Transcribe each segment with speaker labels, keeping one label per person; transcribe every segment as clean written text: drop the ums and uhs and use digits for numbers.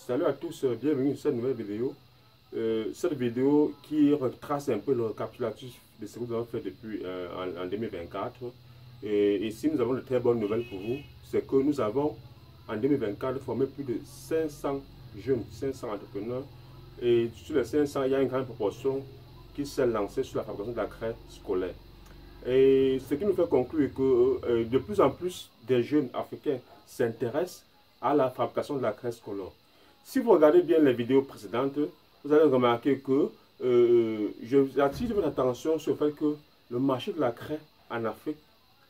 Speaker 1: Salut à tous, bienvenue sur cette nouvelle vidéo. Cette vidéo qui retrace un peu le récapitulatif de ce que nous avons fait depuis en 2024. Et ici, nous avons de très bonnes nouvelles pour vous. C'est que nous avons en 2024 formé plus de 500 jeunes, 500 entrepreneurs. Et sur les 500, il y a une grande proportion qui s'est lancée sur la fabrication de la craie scolaire. Et ce qui nous fait conclure que de plus en plus des jeunes africains s'intéressent à la fabrication de la craie scolaire. Si vous regardez bien les vidéos précédentes, vous allez remarquer que je attire votre attention sur le fait que le marché de la craie en Afrique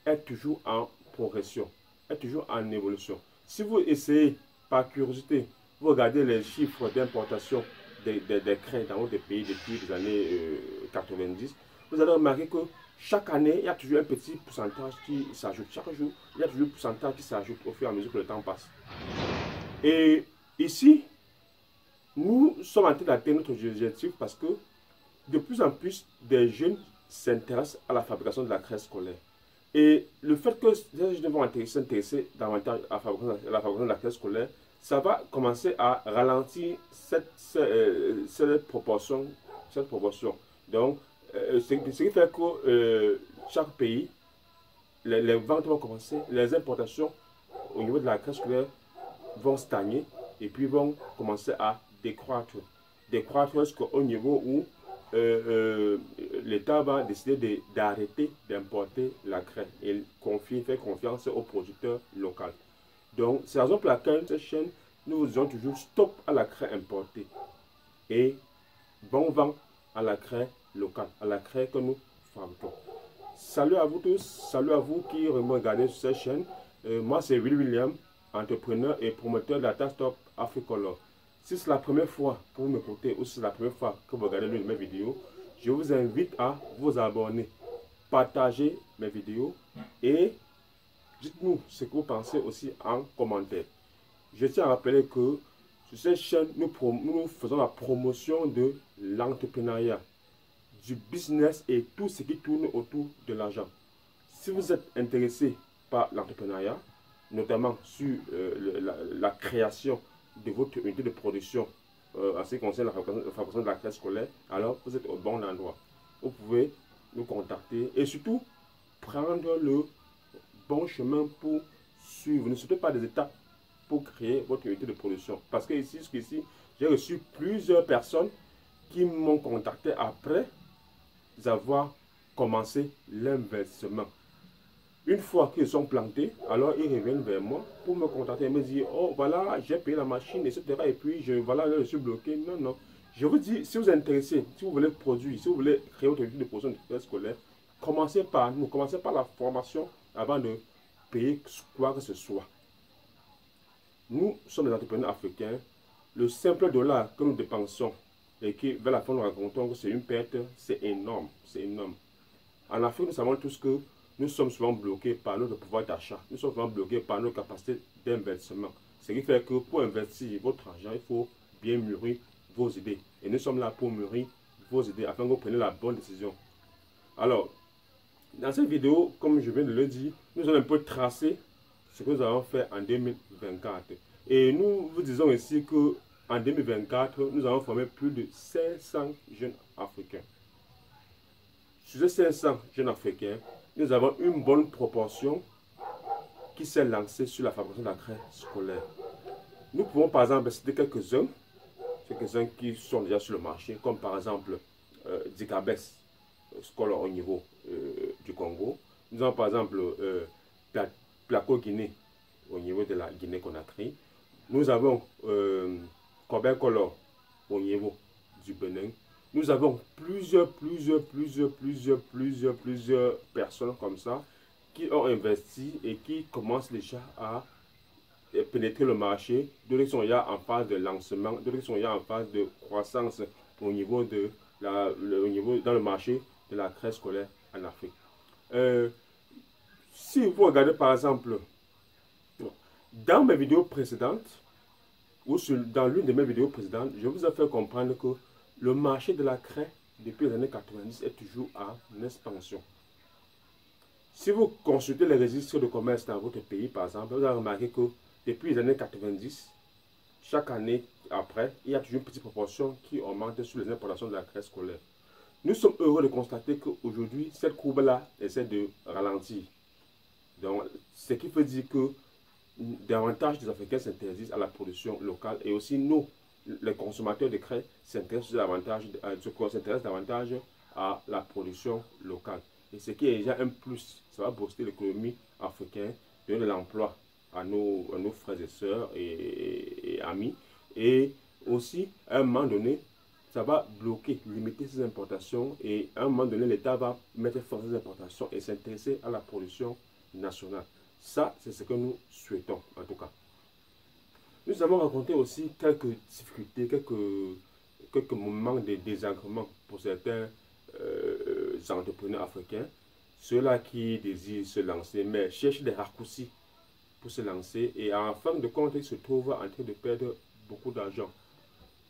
Speaker 1: est toujours en progression, est toujours en évolution. Si vous essayez par curiosité, vous regardez les chiffres d'importation des craies dans votre pays depuis les années 90, vous allez remarquer que chaque année, il y a toujours un petit pourcentage qui s'ajoute. Chaque jour, il y a toujours un pourcentage qui s'ajoute au fur et à mesure que le temps passe. Et ici, nous sommes en train d'atteindre notre objectif parce que de plus en plus des jeunes s'intéressent à la fabrication de la craie scolaire. Et le fait que les jeunes vont s'intéresser davantage à la fabrication de la craie scolaire, ça va commencer à ralentir cette proportion. Donc, ce qui fait que chaque pays, les ventes vont commencer, les importations au niveau de la craie scolaire vont stagner et puis vont commencer à décroître. Décroître jusqu'au niveau où l'État va décider d'arrêter d'importer la craie et faire confiance aux producteurs locaux. Donc, c'est la raison pour laquelle cette chaîne, nous disons toujours stop à la craie importée et bon vent à la craie locale, à la craie que nous fabriquons. Salut à vous tous, salut à vous qui regardez sur cette chaîne. Moi, c'est William, entrepreneur et promoteur de la Stop Africolor. Si c'est la première fois que vous m'écoutez ou si c'est la première fois que vous regardez l'une de mes vidéos, je vous invite à vous abonner, partager mes vidéos et dites-nous ce que vous pensez aussi en commentaire. Je tiens à rappeler que sur cette chaîne, nous faisons la promotion de l'entrepreneuriat, du business et tout ce qui tourne autour de l'argent. Si vous êtes intéressé par l'entrepreneuriat, notamment sur la création de votre unité de production en ce qui concerne la fabrication de la craie scolaire, alors vous êtes au bon endroit. Vous pouvez nous contacter et surtout prendre le bon chemin pour suivre. Ne sautez pas des étapes pour créer votre unité de production. Parce que ici, j'ai reçu plusieurs personnes qui m'ont contacté après avoir commencé l'investissement. Une fois qu'ils sont plantés, alors ils reviennent vers moi pour me contacter et me dire, oh voilà, j'ai payé la machine, etc. Et puis, voilà, je suis bloqué. Non, non. Je vous dis, si vous êtes intéressé, si vous voulez produire, si vous voulez créer votre unité de production de craie scolaire, commencez par nous, commencez par la formation avant de payer quoi que ce soit. Nous sommes des entrepreneurs africains. Le simple dollar que nous dépensons et qui, vers la fin, nous racontons que c'est une perte, c'est énorme. C'est énorme. En Afrique, nous savons tous que nous sommes souvent bloqués par notre pouvoir d'achat. Nous sommes souvent bloqués par nos capacités d'investissement. Ce qui fait que pour investir votre argent, il faut bien mûrir vos idées. Et nous sommes là pour mûrir vos idées afin que vous preniez la bonne décision. Alors, dans cette vidéo, comme je viens de le dire, nous allons un peu tracer ce que nous avons fait en 2024. Et nous vous disons ici qu'en 2024, nous avons formé plus de 500 jeunes africains. Sur ces 500 jeunes africains, nous avons une bonne proportion qui s'est lancée sur la fabrication de la craie scolaire. Nous pouvons par exemple citer quelques-uns qui sont déjà sur le marché, comme par exemple Dicabes scolaire au niveau du Congo. Nous avons par exemple Placo Guinée au niveau de la Guinée-Conakry. Nous avons Corbin Color au niveau du Bénin. Nous avons plusieurs personnes comme ça qui ont investi et qui commencent déjà à pénétrer le marché. D'autres qui sont déjà en phase de lancement, d'autres qui sont déjà en phase de croissance au niveau dans le marché de la craie scolaire en Afrique. Si vous regardez par exemple dans mes vidéos précédentes ou dans l'une de mes vidéos précédentes, je vous ai fait comprendre que le marché de la craie, depuis les années 90, est toujours en expansion. Si vous consultez les registres de commerce dans votre pays, par exemple, vous allez remarquer que depuis les années 90, chaque année, après, il y a toujours une petite proportion qui augmente sur les importations de la craie scolaire. Nous sommes heureux de constater qu'aujourd'hui, cette courbe-là essaie de ralentir. Donc, ce qui veut dire que davantage des Africains s'intéressent à la production locale et aussi nous, les consommateurs de craie, s'intéressent davantage à la production locale. Et ce qui est déjà un plus, ça va booster l'économie africaine, donner de l'emploi à nos frères et sœurs et amis. Et aussi, à un moment donné, ça va bloquer, limiter ces importations et à un moment donné, l'État va mettre fin à ces importations et s'intéresser à la production nationale. Ça, c'est ce que nous souhaitons, en tout cas. Nous avons rencontré aussi quelques difficultés, quelques moments de désagrément pour certains entrepreneurs africains. Ceux-là qui désirent se lancer, mais cherchent des raccourcis pour se lancer et en fin de compte, ils se trouvent en train de perdre beaucoup d'argent.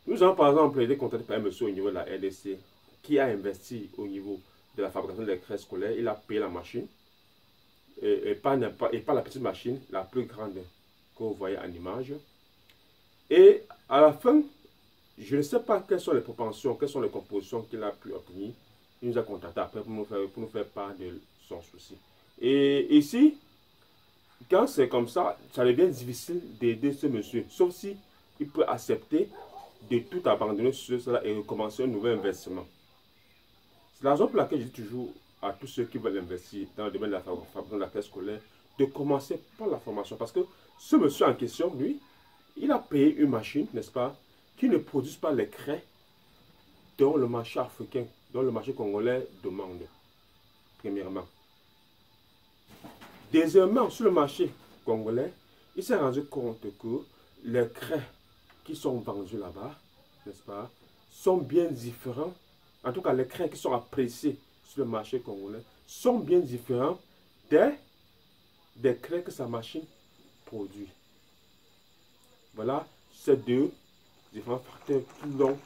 Speaker 1: Nous avons par exemple été contactés par un monsieur au niveau de la RDC qui a investi au niveau de la fabrication des craies scolaires. Il a payé la machine et pas la petite machine, la plus grande que vous voyez en image. Et à la fin, je ne sais pas quelles sont les propensions, quelles sont les compositions qu'il a pu obtenir. Il nous a contacté après pour nous faire part de son souci. Et ici, quand c'est comme ça, ça devient difficile d'aider ce monsieur, sauf si il peut accepter de tout abandonner sur cela et recommencer un nouvel investissement. C'est la raison pour laquelle je dis toujours à tous ceux qui veulent investir dans le domaine de la fabrication de la craie scolaire de commencer par la formation. Parce que ce monsieur en question, lui, il a payé une machine, n'est-ce pas, qui ne produit pas les craies dont le marché africain, dont le marché congolais demande, premièrement. Deuxièmement, sur le marché congolais, il s'est rendu compte que les craies qui sont vendus là-bas, n'est-ce pas, sont bien différents. En tout cas, les craies qui sont appréciées sur le marché congolais sont bien différents des craies que sa machine produit. Voilà ces deux différents facteurs qui l'ont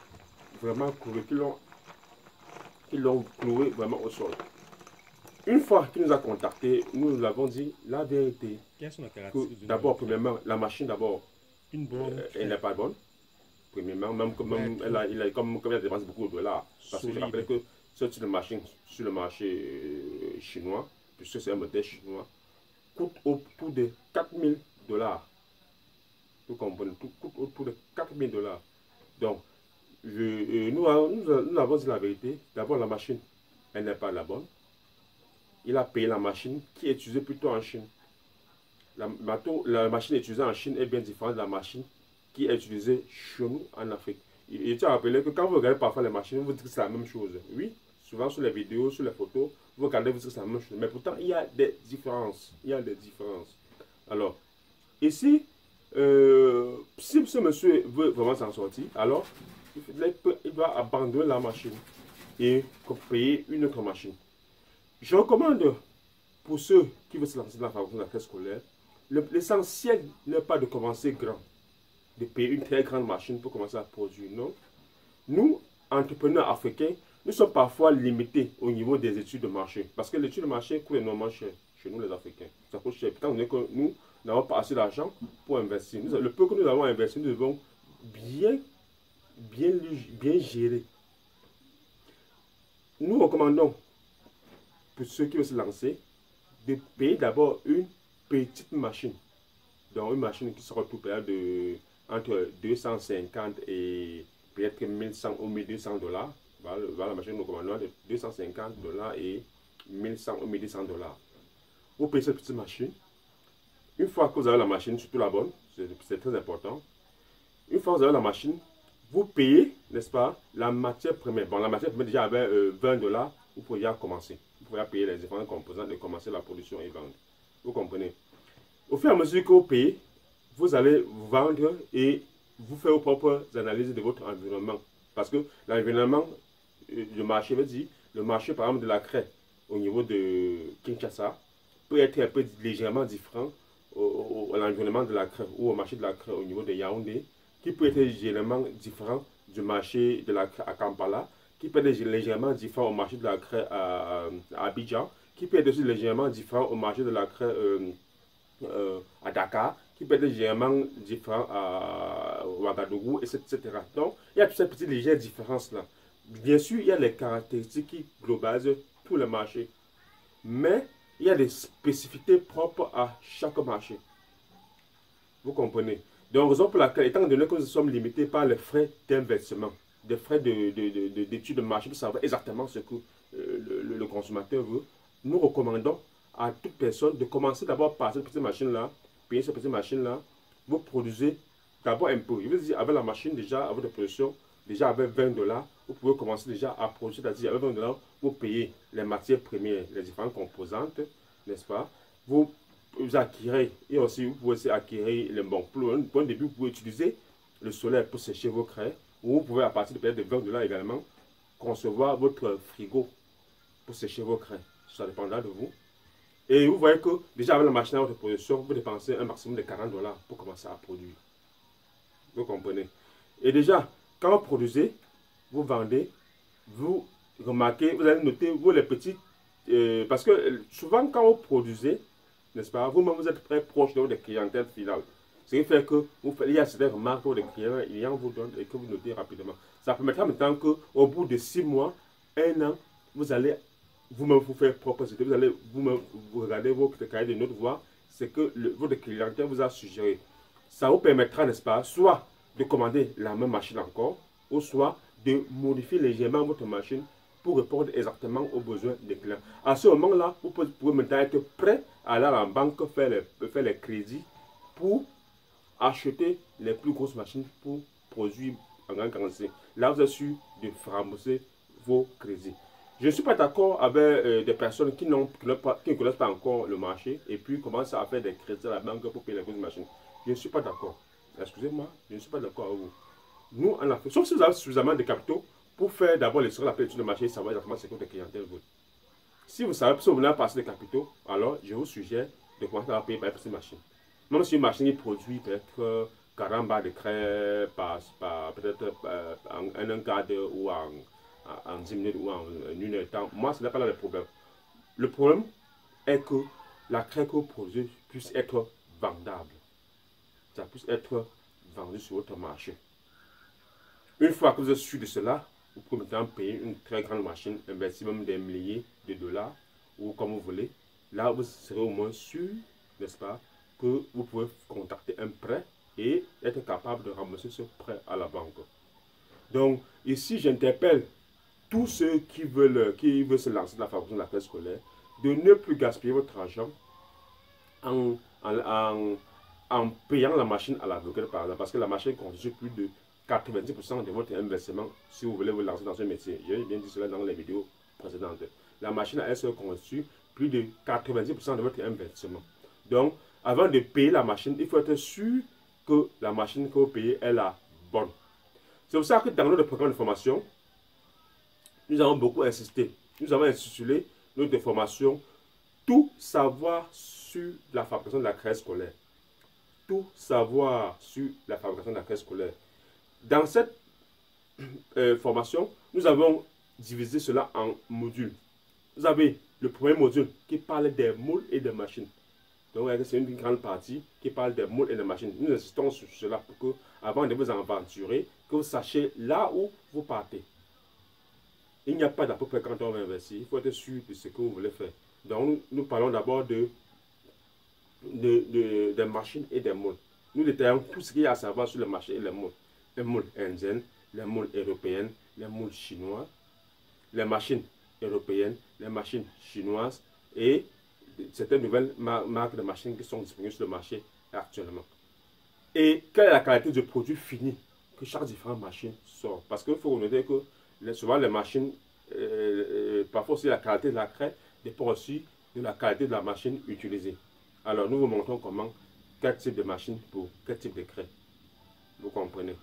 Speaker 1: vraiment cloué, qui l'ont cloué vraiment au sol. Une fois qu'il nous a contactés, nous lui avons dit la vérité.
Speaker 2: Quelles sont les caractéristiques?
Speaker 1: D'abord, premièrement, la machine d'abord, elle n'est pas bonne. Premièrement, même elle a dépensé beaucoup de dollars. Parce que je rappelle que ce type de machine sur le marché chinois, puisque c'est un modèle chinois, coûte autour de 4000 dollars. Vous comprenez, coûte autour de 4000 dollars. Donc, nous avons dit la vérité. D'abord, la machine, elle n'est pas la bonne. Il a payé la machine qui est utilisée plutôt en Chine. La machine utilisée en Chine est bien différente de la machine qui est utilisée chez nous en Afrique. Il tient à rappeler que quand vous regardez parfois les machines, vous dites que c'est la même chose. Oui, souvent sur les vidéos, sur les photos, vous regardez, vous dites que c'est la même chose. Mais pourtant, il y a des différences. Il y a des différences. Alors, ici, si ce monsieur veut vraiment s'en sortir, alors il va abandonner la machine et payer une autre machine. Je recommande pour ceux qui veulent se lancer dans la fabrication de la craie scolaire, l'essentiel n'est pas de commencer grand, de payer une très grande machine pour commencer à produire. Non. Nous, entrepreneurs africains, nous sommes parfois limités au niveau des études de marché. Parce que l'étude de marché coûte énormément cher chez nous les Africains. Ça coûte cher. Étant donné que nous n'avons pas assez d'argent pour investir. Le peu que nous avons investi, nous devons bien gérer. Nous recommandons pour ceux qui veulent se lancer, de payer d'abord une petite machine. Donc une machine qui sera tout payée entre 250 et peut-être 1100 ou 1200 dollars. Voilà la machine que nous recommandons de 250 dollars et 1100 ou 1200 dollars. Vous payez cette petite machine. Une fois que vous avez la machine, surtout la bonne, c'est très important. Une fois que vous avez la machine, vous payez, n'est-ce pas, la matière première. Bon, la matière première déjà avec 20 dollars, vous pouvez déjà commencer. Vous pouvez payer les différents composants et commencer la production et vendre. Vous comprenez? Au fur et à mesure que vous payez, vous allez vendre et vous faire vos propres analyses de votre environnement. Parce que l'environnement, le marché veut dire, le marché par exemple de la craie au niveau de Kinshasa peut être un peu légèrement différent à l'environnement de la craie ou au marché de la craie au niveau de Yaoundé, qui peut être légèrement différent du marché de la craie à Kampala, qui peut être légèrement différent au marché de la craie à Abidjan, qui peut être aussi légèrement différent au marché de la craie à Dakar, qui peut être légèrement différent à Ouagadougou, etc. Donc, il y a toutes ces petites légères différences-là. Bien sûr, il y a les caractéristiques qui globalisent tous les marchés, mais il y a des spécificités propres à chaque marché. Vous comprenez? Donc, raison pour laquelle, étant donné que nous sommes limités par les frais d'investissement, des frais d'études de marché pour savoir exactement ce que le consommateur veut, nous recommandons à toute personne de commencer d'abord par cette petite machine-là, payer cette petite machine-là, vous produisez d'abord un peu. Je veux dire, avec la machine déjà, avec la production, déjà avec 20 $, vous pouvez commencer déjà à produire, c'est-à-dire avec 20 $, vous payez les matières premières, les différentes composantes, n'est-ce pas? Vous acquérez, et aussi vous pouvez aussi acquérir les bons. Pour un début, vous pouvez utiliser le solaire pour sécher vos craies, ou vous pouvez à partir de peut-être de 20 $ également, concevoir votre frigo pour sécher vos craies. Ça dépendra de vous. Et vous voyez que déjà avec la machine à votre production, vous dépensez un maximum de 40 $ pour commencer à produire. Vous comprenez? Et déjà, quand vous produisez, vous vendez, vous remarquez, vous allez noter vous les petits, parce que souvent quand vous produisez, n'est-ce pas, vous-même vous êtes très proche de votre clientèle finale. Ce qui fait que il y a certaines remarques que les clients vous donnent et que vous notez rapidement. Ça permettra maintenant qu'au bout de 6 mois, 1 an, vous allez vous-même vous faire proposition. Vous allez vous-même vous regarder votre cahier de notes, voir ce que votre clientèle vous a suggéré. Ça vous permettra, n'est-ce pas, soit de commander la même machine encore, ou soit de modifier légèrement votre machine pour répondre exactement aux besoins des clients. À ce moment-là, vous pouvez maintenant être prêt à aller à la banque faire les crédits pour acheter les plus grosses machines pour produire en grande quantité. Là, vous êtes sûr de rembourser vos crédits. Je ne suis pas d'accord avec des personnes qui ne connaissent pas encore le marché et puis commencent à faire des crédits à la banque pour payer les grosses machines. Je ne suis pas d'accord. Excusez-moi, je ne suis pas d'accord avec vous. Nous, en Afrique, sauf si vous avez suffisamment de capitaux pour faire d'abord les études de marché et savoir exactement ce que votre clientèle veut. Si vous savez, si vous venez à passer des capitaux, alors je vous suggère de commencer à payer par une petite machine. Même si une machine produit peut-être 40 barres de craie par peut-être en un quart d'heure ou en 10 minutes ou en 1 heure de temps, moi, ce n'est pas là le problème. Le problème est que la craie que vous produisez puisse être vendable. Ça puisse être vendu sur votre marché. Une fois que vous êtes sûr de cela, vous pouvez maintenant payer une très grande machine, investir même des milliers de dollars, ou comme vous voulez. Là, vous serez au moins sûr, n'est-ce pas, que vous pouvez contacter un prêt et être capable de rembourser ce prêt à la banque. Donc, ici, j'interpelle tous ceux qui veulent se lancer dans la fabrication de la craie scolaire de ne plus gaspiller votre argent en payant la machine à l'aveugle, par exemple, parce que la machine constitue plus de 90% de votre investissement si vous voulez vous lancer dans un métier. J'ai bien dit cela dans les vidéos précédentes. La machine à elle seule constitue plus de 90% de votre investissement. Donc, avant de payer la machine, il faut être sûr que la machine que vous payez est la bonne. C'est pour ça que dans notre programme de formation, nous avons beaucoup insisté. Nous avons intitulé notre formation Tout savoir sur la fabrication de la craie scolaire. Tout savoir sur la fabrication de la craie scolaire. Dans cette formation, nous avons divisé cela en modules. Vous avez le premier module qui parle des moules et des machines. Donc, c'est une grande partie qui parle des moules et des machines. Nous insistons sur cela pour que, avant de vous aventurer, que vous sachiez là où vous partez. Il n'y a pas d'à peu près quand on va investir. Il faut être sûr de ce que vous voulez faire. Donc, nous parlons d'abord des machines et des moules. Nous détaillons tout ce qu'il y a à savoir sur les machines et les moules. Les moules indiennes, les moules européennes, les moules chinois, les machines européennes, les machines chinoises et certaines nouvelles marques de machines qui sont disponibles sur le marché actuellement. Et quelle est la qualité du produit fini que chaque différente machine sort? Parce qu'il faut noter que souvent les machines, parfois aussi la qualité de la craie dépend aussi de la qualité de la machine utilisée. Alors nous vous montrons comment, quel type de machine pour quel type de craie. Vous comprenez?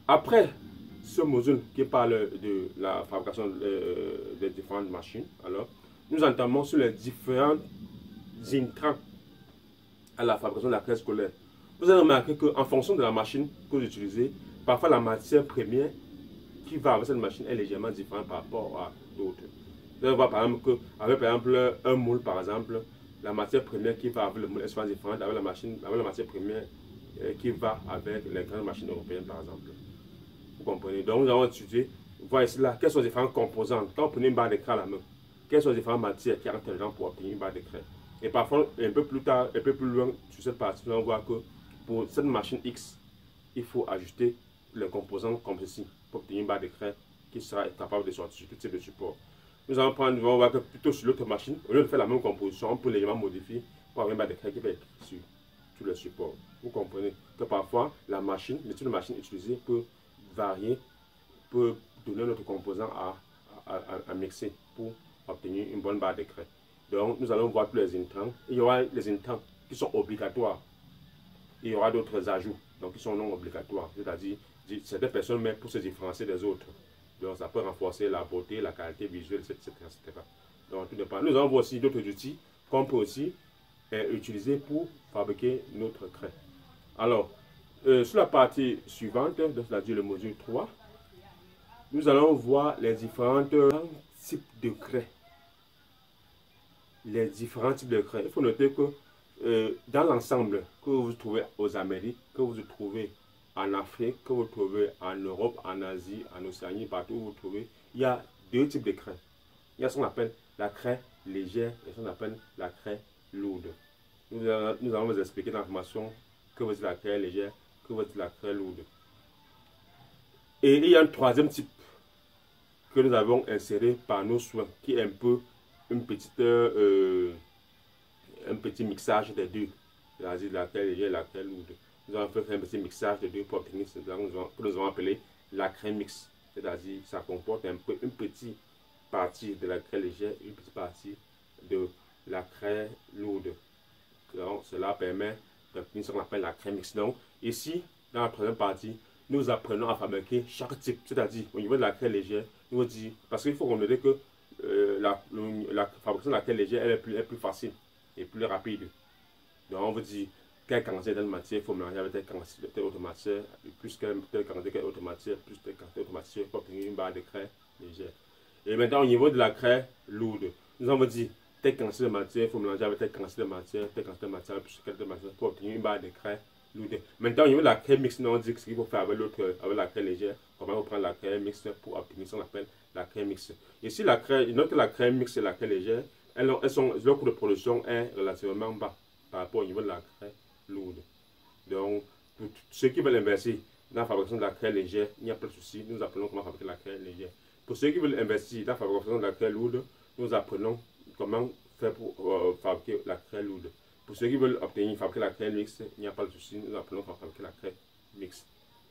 Speaker 1: Après ce module qui parle de la fabrication des différentes machines, alors nous entamons sur les différents intrants à la fabrication de la craie scolaire. Vous allez remarquer qu'en fonction de la machine que vous utilisez, parfois la matière première qui va avec cette machine est légèrement différente par rapport à d'autres. Vous allez voir par exemple qu'avec par exemple un moule par exemple, la matière première qui va avec le moule est souvent différente avec la matière première qui va avec les grandes machines européennes, par exemple. Vous comprenez? Donc, nous allons étudier, voir ici là, quels sont les différents composants. Quand vous prenez une barre d'écran à la main, quelles sont les différentes matières qui rentrent dedans pour obtenir une barre d'écran. Et parfois, un peu plus tard, un peu plus loin sur cette partie, nous allons voir que pour cette machine X, il faut ajuster les composants comme ceci pour obtenir une barre d'écran qui sera capable de sortir sur tout type de support. Nous allons voir que plutôt sur l'autre machine, au lieu de faire la même composition, on peut légèrement modifier pour avoir une barre d'écran qui va être sur le support. Vous comprenez que parfois, le type de machine utilisée peut varier, peut donner notre composant à mixer pour obtenir une bonne barre d'écran. Donc, nous allons voir tous les intrants. Il y aura les intrants qui sont obligatoires. Il y aura d'autres ajouts, donc qui sont non obligatoires. C'est-à-dire, certaines personnes mettent pour se différencier des autres. Donc, ça peut renforcer la beauté, la qualité visuelle, etc. Donc, tout dépend. Nous allons voir aussi d'autres outils qu'on peut aussi utiliser pour fabriquer notre craie. Alors, sur la partie suivante, c'est-à-dire le module 3, nous allons voir les différents types de craies. Les différents types de craies. Il faut noter que dans l'ensemble que vous trouvez aux Amériques, que vous trouvez en Afrique, que vous trouvez en Europe, en Asie, en Océanie, partout où vous trouvez, il y a deux types de craies. Il y a ce qu'on appelle la craie légère et ce qu'on appelle la craie lourde. Nous allons vous expliquer dans la formation que vous êtes la craie légère, que vous êtes la craie lourde. Et il y a un troisième type que nous avons inséré par nos soins, qui est un peu un petit mixage des deux, c'est-à-dire la craie légère et la craie lourde. Nous allons faire un petit mixage des deux pour obtenir ce que nous avons appelé la craie mix, c'est-à-dire ça comporte une petite partie de la craie légère et une petite partie de la craie lourde. Donc, cela permet d'obtenir ce qu'on appelle la craie mix. Donc, ici, dans la troisième partie, nous apprenons à fabriquer chaque type, c'est-à-dire au niveau de la craie légère, nous dit, parce qu'il faut qu'on note que la fabrication de la craie légère elle est plus facile et plus rapide. Donc, on vous dit quelle quantité de matière il faut mélanger avec telle quantité de telle autre matière, plus telle quantité de autre matière, plus telle quantité d'autre matière pour obtenir une barre de craie légère. Et maintenant, au niveau de la craie lourde, nous avons dit telle quantité de matière, il faut mélanger avec telle quantité de matière, plus telle quantité de matière pour obtenir une barre de craie lourde. Maintenant, au niveau de la craie mixte, nous avons dit ce qu'il faut faire avec la craie légère, comment on prend la craie mixte pour obtenir ce qu'on appelle la craie mixte. Ici, la craie mixte et la craie légère, leur coût de production est relativement bas par rapport au niveau de la craie lourde. Donc, pour ceux qui veulent investir dans la fabrication de la craie légère, il n'y a pas de souci, nous apprenons comment fabriquer la craie légère. Pour ceux qui veulent investir dans la fabrication de la craie lourde, nous apprenons comment faire pour fabriquer la craie lourde. Pour ceux qui veulent fabriquer la craie mixte, il n'y a pas de souci, nous apprenons comment fabriquer la craie mixte.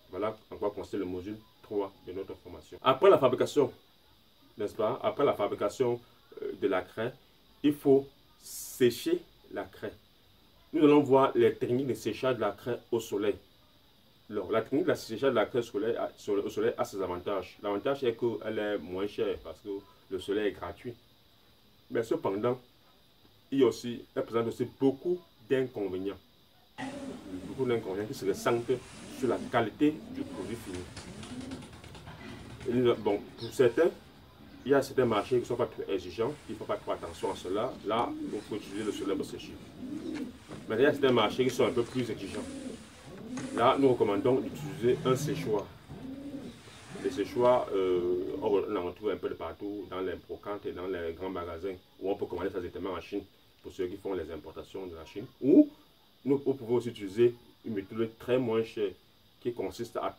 Speaker 1: Voilà en quoi consiste le module 3 de notre formation. Après la fabrication, n'est-ce pas? Après la fabrication de la craie, il faut sécher la craie. Nous allons voir les techniques de séchage de la craie au soleil. Alors, la technique de séchage de la craie au soleil a ses avantages. L'avantage est qu'elle est moins chère parce que le soleil est gratuit. Mais cependant, elle présente aussi beaucoup d'inconvénients. Beaucoup d'inconvénients qui se ressentent sur la qualité du produit fini. Et bon, pour certains, il y a certains marchés qui ne sont pas très exigeants, il ne faut pas trop attention à cela. Là, il faut utiliser le soleil pour sécher. Mais il y a certains marchés qui sont un peu plus exigeants. Là, nous recommandons d'utiliser un séchoir. Les séchoirs, on en retrouve un peu de partout, dans les brocantes et dans les grands magasins, où on peut commander ça directement en Chine, pour ceux qui font les importations de la Chine. Ou nous pouvons aussi utiliser une méthode très moins chère, qui consiste à